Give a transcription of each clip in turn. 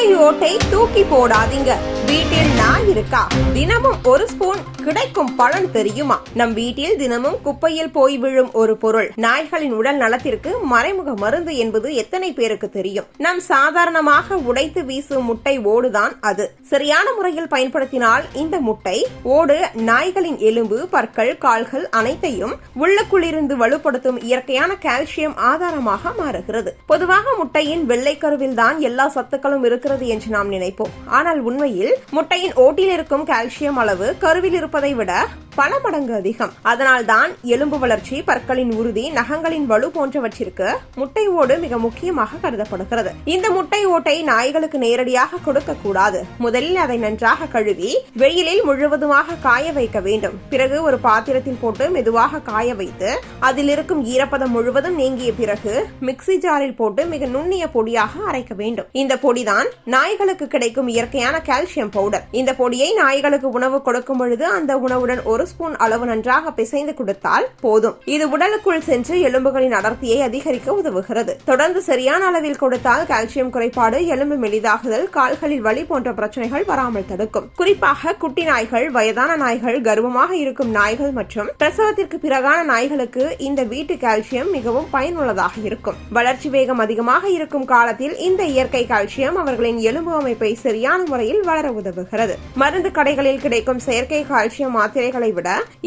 முட்டை ஓட்டை தூக்கி போடாதீங்க. வீட்டில் நாய் இருக்கா? தினமும் ஒரு ஸ்பூன் கிடைக்கும் பலன் தெரியுமா? நம் வீட்டில் தினமும் குப்பையில் போய் விழும் ஒரு பொருள் நாய்களின் உடல் நலத்திற்கு மறைமுக மருந்து என்பது எத்தனை பேருக்கு தெரியும்? நம் சாதாரணமாக உடைத்து வீசும் முட்டை ஓடுதான் அது. சரியான முறையில் பயன்படுத்தினால் இந்த முட்டை ஓடு நாய்களின் எலும்பு, பற்கள், கால்கள் அனைத்தையும் உள்ளுக்குள்ளிருந்து வலுப்படுத்தும் இயற்கையான கால்சியம் ஆதாரமாக மாறுகிறது. பொதுவாக முட்டையின் வெள்ளை கருவில் தான் எல்லா சத்துக்களும் இருக்கிறது என்று நாம் நினைப்போம். ஆனால் உண்மையில் முட்டையின் ஓட்டில் இருக்கும் கால்சியம் அளவு கருவில் இருப்பதை விட பல மடங்கு அதிகம். அதனால் தான் எலும்பு வளர்ச்சி, பற்களின் உறுதி, நகங்களின் வலு போன்றவற்றிற்கு முட்டை ஓடு மிக முக்கியமாக கருதப்படுகிறது. இந்த முட்டை ஓட்டை நாய்களுக்கு நேரடியாக கொடுக்க கூடாது. முதலில் அதை நன்றாக கழுவி வெயிலில் முழுவதுமாக காய வைக்க வேண்டும். பிறகு ஒரு பாத்திரத்தில் போட்டு மெதுவாக காய வைத்து அதில் இருக்கும் ஈரப்பதம் முழுவதும் நீங்கிய பிறகு மிக்சி ஜாரில் போட்டு மிக நுண்ணிய பொடியாக அரைக்க வேண்டும். இந்த பொடிதான் நாய்களுக்கு கிடைக்கும் இயற்கையான கால்சியம் பவுடர். இந்த பொடியை நாய்களுக்கு உணவு கொடுக்கும் பொழுது அந்த உணவுடன் ஒரு ஸ்பூன் அளவு நன்றாக பிசைந்து கொடுத்தால் போதும். இது உடலுக்குள் சென்று எலும்புகளின் அடர்த்தியை அதிகரிக்க உதவுகிறது. தொடர்ந்து சரியான அளவில் கொடுத்தால் கால்சியம் குறைபாடு, எலும்பு மெலிதாகுதல், கால்களில் வலி போன்ற பிரச்சனைகள் வராமல் தடுக்கும். குறிப்பாக குட்டி நாய்கள், வயதான நாய்கள், கர்ப்பமாக இருக்கும் நாய்கள் மற்றும் பிரசவத்திற்கு பிறகான நாய்களுக்கு இந்த வீட்டு கால்சியம் மிகவும் பயனுள்ளதாக இருக்கும். வளர்ச்சி வேகம் அதிகமாக இருக்கும் காலத்தில் இந்த இயற்கை கால்சியம் அவர்களின் எலும்பு அமைப்பை சரியான முறையில் வளர உதவுகிறது. மருந்து கடைகளில் கிடைக்கும் செயற்கை கால்சியம் மாத்திரைகளை விட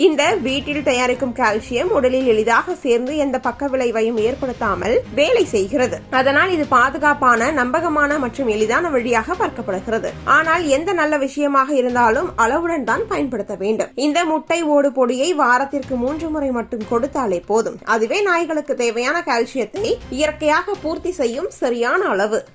இந்த வீட்டில் தயாரிக்கும் கால்சியம் உடலில் எளிதாக சேர்ந்து எந்த பக்க விளைவையும் ஏற்படுத்தாமல் வேலை செய்கிறது. அதனால் இது பாதுகாப்பான, நம்பகமான மற்றும் எளிதான வழியாக பார்க்கப்படுகிறது. ஆனால் எந்த நல்ல விஷயமாக இருந்தாலும் அளவுடன் தான் பயன்படுத்த வேண்டும். இந்த முட்டை ஓடு பொடியை வாரத்திற்கு 3 முறை மட்டும் கொடுத்தாலே போதும். அதுவே நாய்களுக்கு தேவையான கால்சியத்தை இயற்கையாக பூர்த்தி செய்யும் சரியான அளவு.